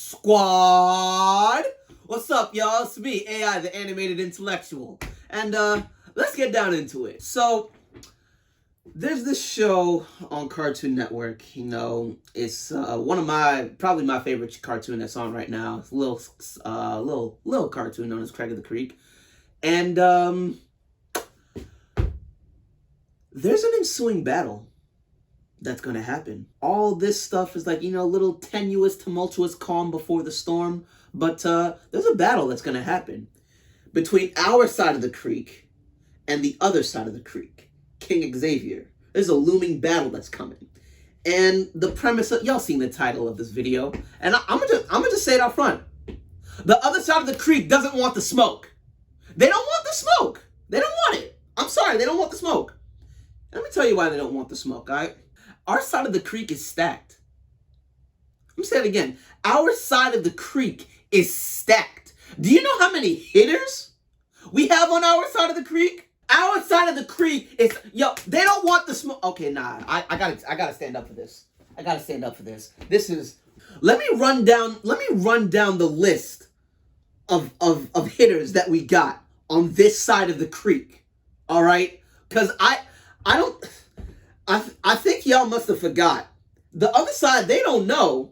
Squad! What's up, y'all? It's me, AI, the animated intellectual. And, let's get down into it. So, there's this show on Cartoon Network, it's probably my favorite cartoon that's on right now. It's a little cartoon known as Craig of the Creek. And, there's an ensuing battle that's gonna happen. All this stuff is like, little tenuous, tumultuous calm before the storm. But there's a battle that's gonna happen between our side of the creek and the other side of the creek. King Xavier. There's a looming battle that's coming. And the premise of, y'all seen the title of this video. And I'm gonna just say it out front. The other side of the creek doesn't want the smoke. They don't want the smoke. They don't want it. I'm sorry, they don't want the smoke. Let me tell you why they don't want the smoke, all right? Our side of the creek is stacked. Let me say it again. Our side of the creek is stacked. Do you know how many hitters we have on our side of the creek? Our side of the creek is, they don't want the smoke. Okay, nah, I gotta stand up for this. I gotta stand up for this. Let me run down the list of hitters that we got on this side of the creek. All right? Because I think y'all must have forgot. The other side, they don't know.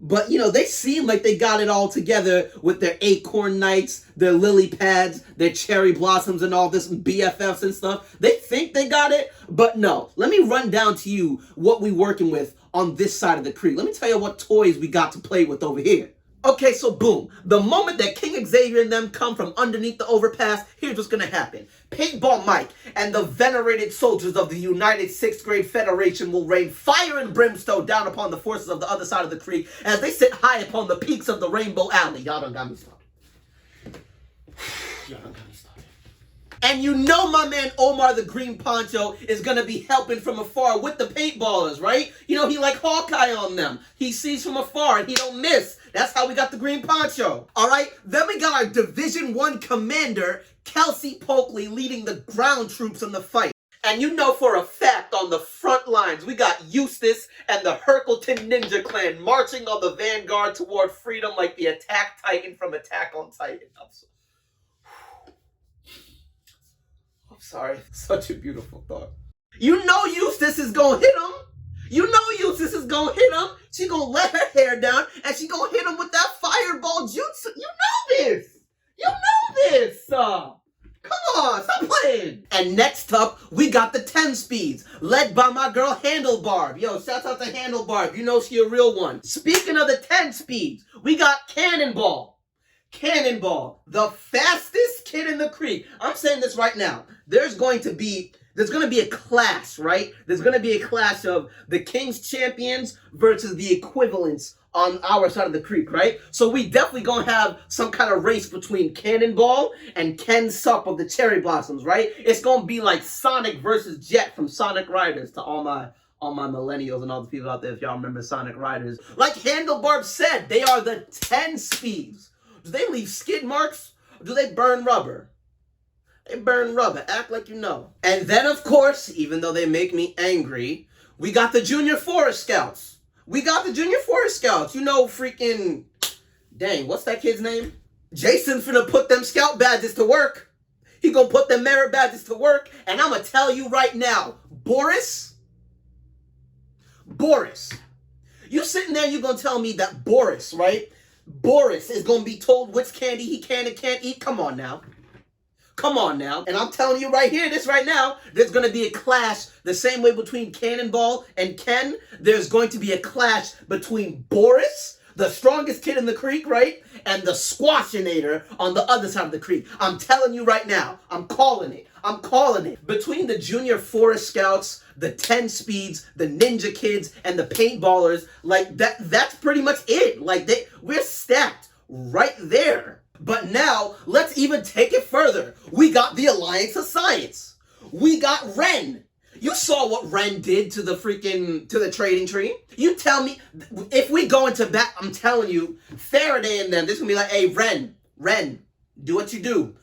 But, they seem like they got it all together with their acorn knights, their lily pads, their cherry blossoms, and all this BFFs and stuff. They think they got it, but no. Let me run down to you what we working with on this side of the creek. Let me tell you what toys we got to play with over here. Okay, so boom. The moment that King Xavier and them come from underneath the overpass, here's what's gonna happen. Paintball Mike and the venerated soldiers of the United 6th Grade Federation will rain fire and brimstone down upon the forces of the other side of the creek as they sit high upon the peaks of the Rainbow Alley. Y'all done got me started. Y'all done got me started. And my man Omar the Green Poncho is gonna be helping from afar with the paintballers, right? He like Hawkeye on them. He sees from afar and he don't miss. That's how we got the Green Poncho. All right? Then we got our Division 1 commander, Kelsey Polkley, leading the ground troops in the fight. And for a fact on the front lines, we got Eustace and the Herkleton Ninja Clan marching on the vanguard toward freedom like the Attack Titan from Attack on Titan. I'm sorry. Such a beautiful thought. Eustace is gonna hit him. Eustace is gonna hit him. She gonna let her hair down and she gonna hit him with that fireball jutsu. This. Come on, stop playing. And next up, we got the 10 speeds, led by my girl Handlebar. Shout out to Handlebar. She a real one. Speaking of the 10 speeds, we got Cannonball. Cannonball, the fastest kid in the creek. I'm saying this right now. There's going to be a clash, right? There's going to be a clash of the King's Champions versus the equivalents on our side of the creek, right? So we definitely going to have some kind of race between Cannonball and Ken Sup of the Cherry Blossoms, right? It's going to be like Sonic versus Jet from Sonic Riders to all my millennials and all the people out there, if y'all remember Sonic Riders. Like Handlebar said, they are the 10 speeds. Do they leave skid marks or do they burn rubber? They burn rubber. Act like you know. And then, of course, even though they make me angry, we got the Junior Forest Scouts. Freaking... Dang, what's that kid's name? Jason's finna put them scout badges to work. He gonna put them merit badges to work. And I'm gonna tell you right now, Boris, you sitting there, you gonna tell me that Boris, right? Boris is gonna be told which candy he can and can't eat? Come on now. And I'm telling you right now, there's going to be a clash the same way between Cannonball and Ken. There's going to be a clash between Boris, the strongest kid in the creek, right? And the Squashinator on the other side of the creek. I'm telling you right now. I'm calling it. Between the Junior Forest Scouts, the 10 speeds, the Ninja Kids, and the Paintballers, that's pretty much it. We're stacked right there. But now, let's even take it further. We got the Alliance of Science. We got Ren. You saw what Ren did to the trading tree. You tell me, if we go into bat, I'm telling you, Faraday and them, this is gonna be like, hey, Ren, do what you do.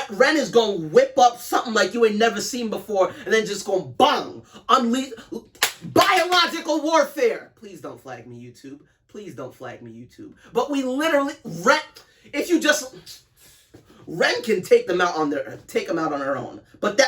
Ren is gonna whip up something like you ain't never seen before, and then just gonna bang, unleash biological warfare. Please don't flag me, YouTube. Please don't flag me, YouTube. But we literally, Ren can take them out on her own. But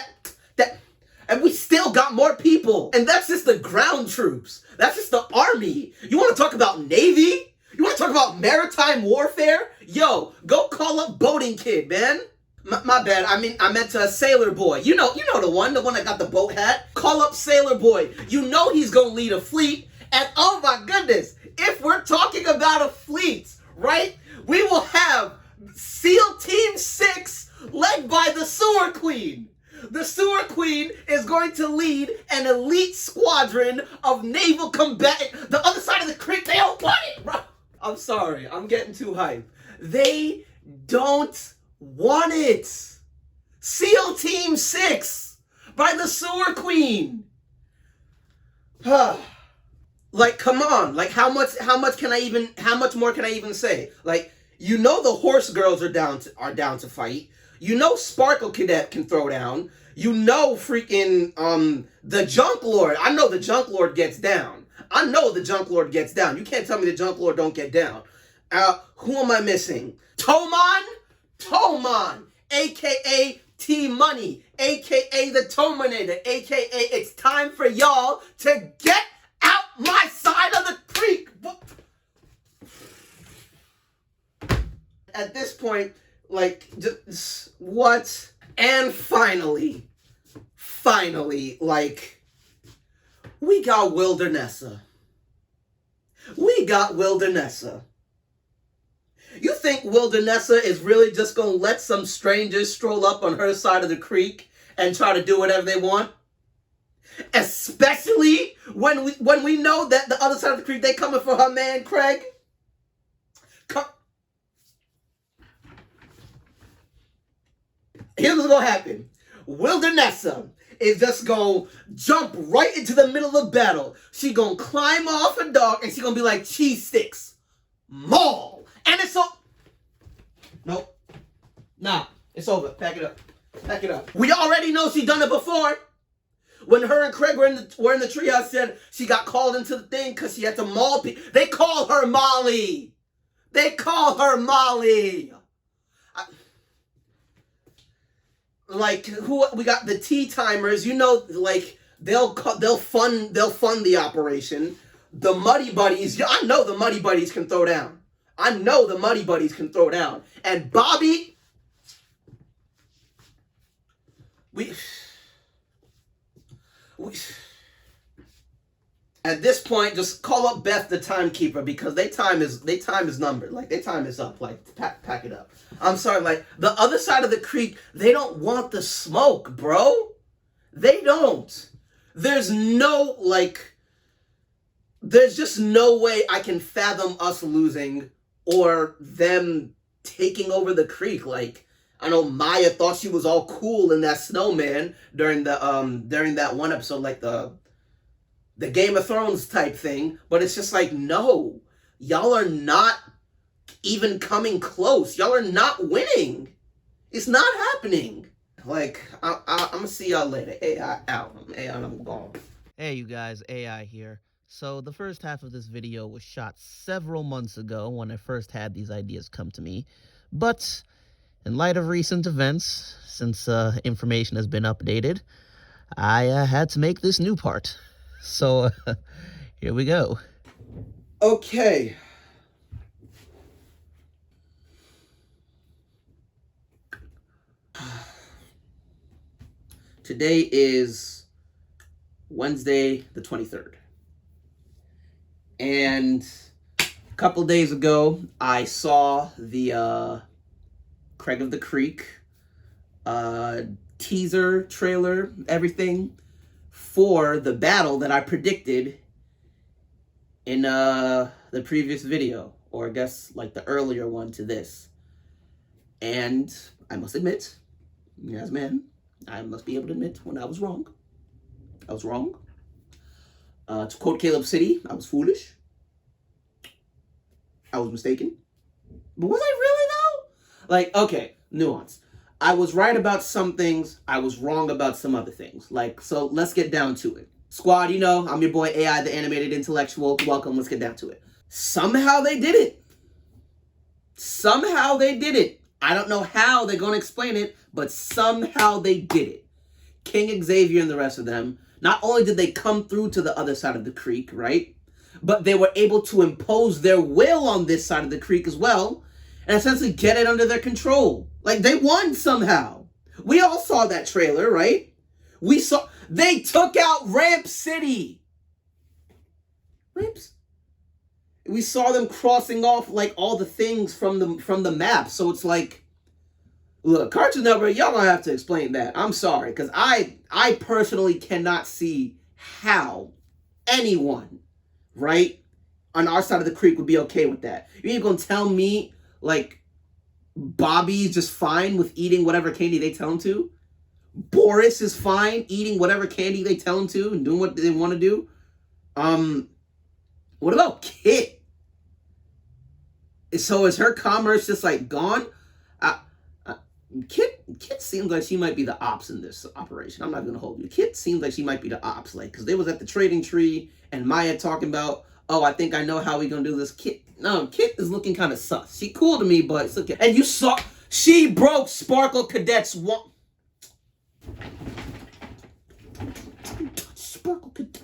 and we still got more people. And that's just the ground troops. That's just the army. You want to talk about Navy? You want to talk about maritime warfare? Yo, go call up Boating Kid, man. My bad. I meant to Sailor Boy. You know the one that got the boat hat. Call up Sailor Boy. You know he's gonna lead a fleet. And oh my goodness, if we're talking about a fleet, right? We will have SEAL Team 6 led by the Sewer Queen. The Sewer Queen is going to lead an elite squadron of naval combatants. The other side of the creek, they don't want it, bro. I'm sorry, I'm getting too hyped. They don't want it. SEAL Team 6 by the Sewer Queen. Like, come on. Like, how much more can I even say? Like, you know the horse girls are down to fight. You know Sparkle Cadet can throw down. You know freaking the Junk Lord. I know the Junk Lord gets down. You can't tell me the Junk Lord don't get down. Who am I missing? Toman, aka T-Money, aka the Tominator, aka it's time for y'all to get out my side of the creek. At this point, like, just, what? And finally, like, we got Wildernessa. You think Wildernessa is really just gonna let some strangers stroll up on her side of the creek and try to do whatever they want? Especially when we know that the other side of the creek, they coming for her man Craig. Here's what's gonna happen. Wildernessa is just gonna jump right into the middle of the battle. She gonna climb off a dog and she gonna be like, cheese sticks, maul. And it's so... Nope. Nah, it's over. Pack it up. We already know she done it before. When her and Craig were in the treehouse, said she got called into the thing because she had to maul people. They call her Molly. Like, who we got? The tea timers, you know, like they'll fund the operation. The Muddy Buddies, I know the Muddy Buddies can throw down. And Bobby, we at this point just call up Beth the timekeeper because their time is numbered. Like, their time is up. Like, pack it up. I'm sorry, like, the other side of the creek, they don't want the smoke, bro. They don't. There's just no way I can fathom us losing or them taking over the creek. Like, I know Maya thought she was all cool in that snowman during that one episode, like the Game of Thrones type thing, but it's just like, no, y'all are not even coming close. Y'all are not winning. It's not happening. Like, I'm gonna see y'all later. AI out. I'm gone. Hey, you guys, AI here. So the first half of this video was shot several months ago when I first had these ideas come to me. But in light of recent events, since information has been updated, I had to make this new part. So here we go. Okay. Today is Wednesday the 23rd. And a couple days ago, I saw the Craig of the Creek teaser, trailer, everything for the battle that I predicted in the previous video, or I guess like the earlier one to this. And I must admit, as man, I must be able to admit when I was wrong. To quote Caleb City, I was foolish. I was mistaken. But was I really though? Like, okay, nuance. I was right about some things. I was wrong about some other things. Like, so let's get down to it. Squad, you know, I'm your boy AI, the animated intellectual. Welcome, let's get down to it. Somehow they did it. Somehow they did it. I don't know how they're going to explain it, but somehow they did it. King Xavier and the rest of them, not only did they come through to the other side of the creek, right? But they were able to impose their will on this side of the creek as well, and essentially get it under their control. Like, they won somehow. We all saw that trailer, right? They took out Ramp City. Ramps. We saw them crossing off like all the things from the map. So it's like, look, Cartoon Network, y'all gonna have to explain that. I'm sorry, because I personally cannot see how anyone, right, on our side of the creek would be okay with that. You ain't gonna tell me, like, Bobby's just fine with eating whatever candy they tell him to? Boris is fine eating whatever candy they tell him to and doing what they want to do? What about Kit? So is her commerce just, like, gone? Kit seems like she might be the ops in this operation. I'm not going to hold you. Kit seems like she might be the ops, like, because they was at the trading tree, and Maya talking about, oh, I think I know how we going to do this. Kit is looking kind of sus. She cool to me, but it's okay. And you saw, she broke Sparkle Cadet's one. Sparkle Cadet.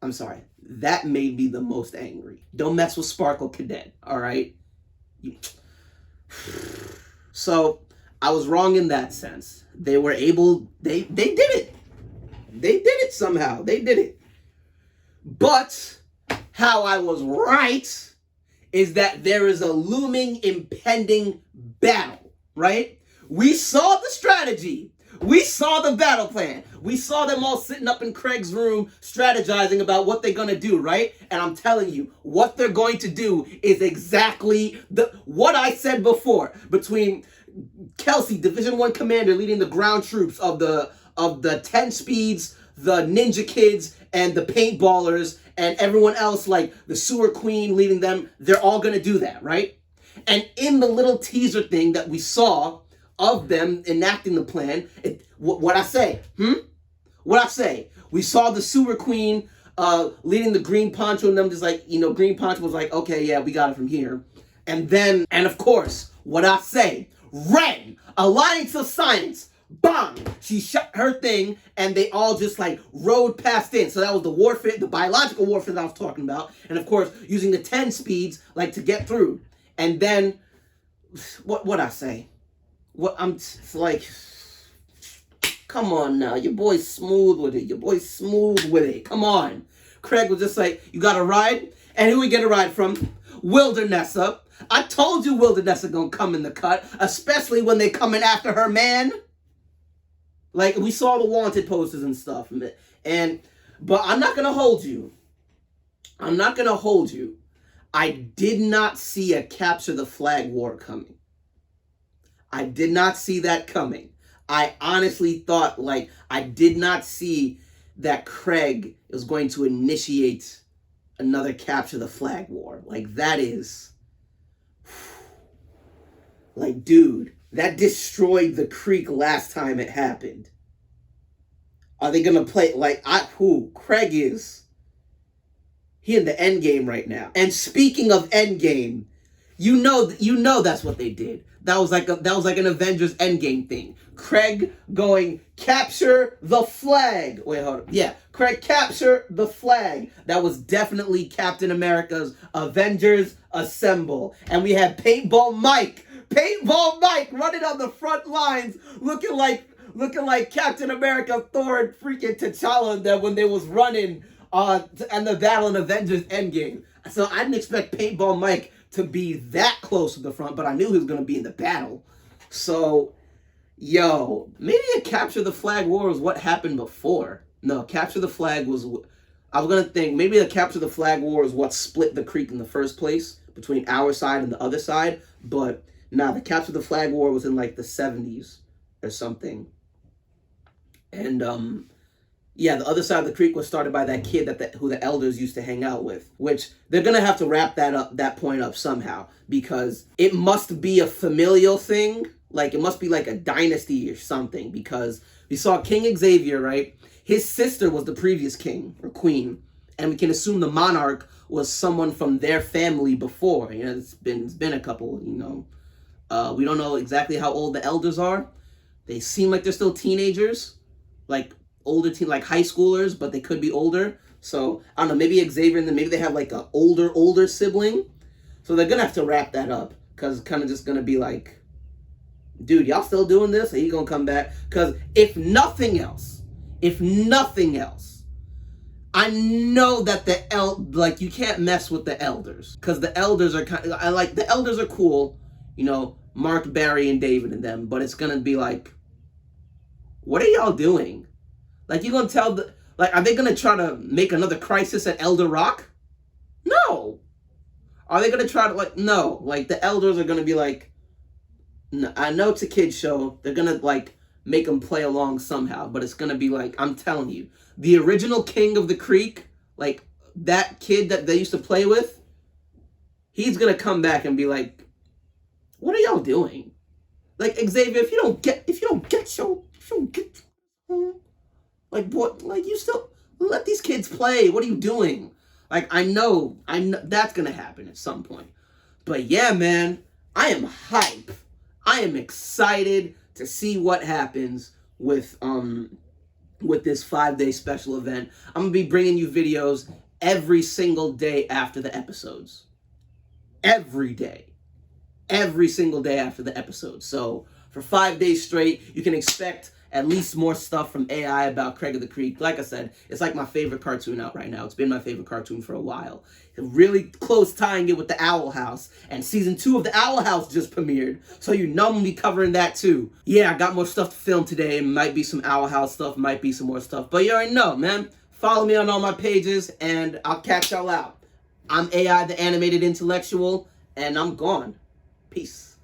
I'm sorry. That made me the most angry. Don't mess with Sparkle Cadet, all right? So, I was wrong in that sense. They were able, they did it. They did it somehow. They did it. But how I was right is that there is a looming, impending battle, right? We saw the strategy. We saw the battle plan. We saw them all sitting up in Craig's room strategizing about what they're going to do, right? And I'm telling you, what they're going to do is exactly what I said before. Between Kelsey, Division 1 commander, leading the ground troops of the 10 speeds, the ninja kids, and the paintballers, and everyone else, like the sewer queen leading them, they're all going to do that, right? And in the little teaser thing that we saw of them enacting the plan, what I say? What I say? We saw the sewer queen leading the green poncho, and them just like, green poncho was like, okay, yeah, we got it from here. And then, and of course, what I say? Ren, Alliance of Science, bang! She shut her thing, and they all just like rode past in. So that was the warfare, the biological warfare that I was talking about. And of course, using the 10 speeds like to get through. And then, what I say? It's like, come on now. Your boy's smooth with it. Come on. Craig was just like, you got a ride? And who we get a ride from? Wildernessa. I told you Wildernessa gonna come in the cut, especially when they coming after her man. Like, we saw the wanted posters and stuff. But I'm not gonna hold you. I did not see a capture the flag war coming. I did not see that coming. I honestly thought, like, I did not see that Craig was going to initiate another capture the flag war. Like, that is, like, dude, that destroyed the creek last time it happened. Are they gonna play, like, Craig is, he in the end game right now. And speaking of end game, you know that's what they did. That was like an Avengers Endgame thing. Craig going, capture the flag. Wait, hold on. Yeah, Craig, capture the flag. That was definitely Captain America's Avengers Assemble. And we had Paintball Mike running on the front lines, looking like Captain America, Thor, and freaking T'Challa and them when they was running and the battle in Avengers Endgame. So I didn't expect Paintball Mike to be that close to the front, but I knew he was going to be in the battle. So, yo, maybe a capture the flag war was what happened before. No, capture the flag was, I was going to think, maybe the capture the flag war is what split the creek in the first place between our side and the other side. But, nah, the capture the flag war was in like the 70s or something. And, yeah, the other side of the creek was started by that kid who the elders used to hang out with, which they're going to have to wrap that point up somehow, because it must be a familial thing. Like, it must be like a dynasty or something, because we saw King Xavier, right? His sister was the previous king or queen, And we can assume the monarch was someone from their family before. You know, it's been a couple, you know. We don't know exactly how old the elders are. They seem like they're still teenagers, like older like high schoolers, but they could be older. So I don't know, maybe Xavier and then maybe they have like a older sibling. So they're gonna have to wrap that up, because it's kind of just gonna be like, dude, y'all still doing this? Are you gonna come back? Because if nothing else, I know that like you can't mess with the elders, because the elders are the elders are cool, you know, Mark, Barry, and David and them, but it's gonna be like, what are y'all doing? Like, you gonna tell are they gonna try to make another Crisis at Elder Rock? No. Are they gonna try to no? Like, the elders are gonna be like, no, I know it's a kid's show. They're gonna like make them play along somehow, but it's gonna be like, I'm telling you, the original King of the Creek, like that kid that they used to play with, he's gonna come back and be like, what are y'all doing? Like, Xavier, if you don't get like, what, like, you still let these kids play. What are you doing? Like, I know that's gonna happen at some point. But yeah, man, I am hype. I am excited to see what happens with this 5-day special event. I'm gonna be bringing you videos every single day after the episodes. Every day. Every single day after the episode. So for 5 days straight, you can expect at least more stuff from AI about Craig of the Creek. Like I said, it's like my favorite cartoon out right now. It's been my favorite cartoon for a while. Really close tying it with the Owl House. And season 2 of the Owl House just premiered. So you know I'm going to be covering that too. Yeah, I got more stuff to film today. Might be some Owl House stuff. Might be some more stuff. But you already know, man. Follow me on all my pages and I'll catch y'all out. I'm AI the Animated Intellectual and I'm gone. Peace.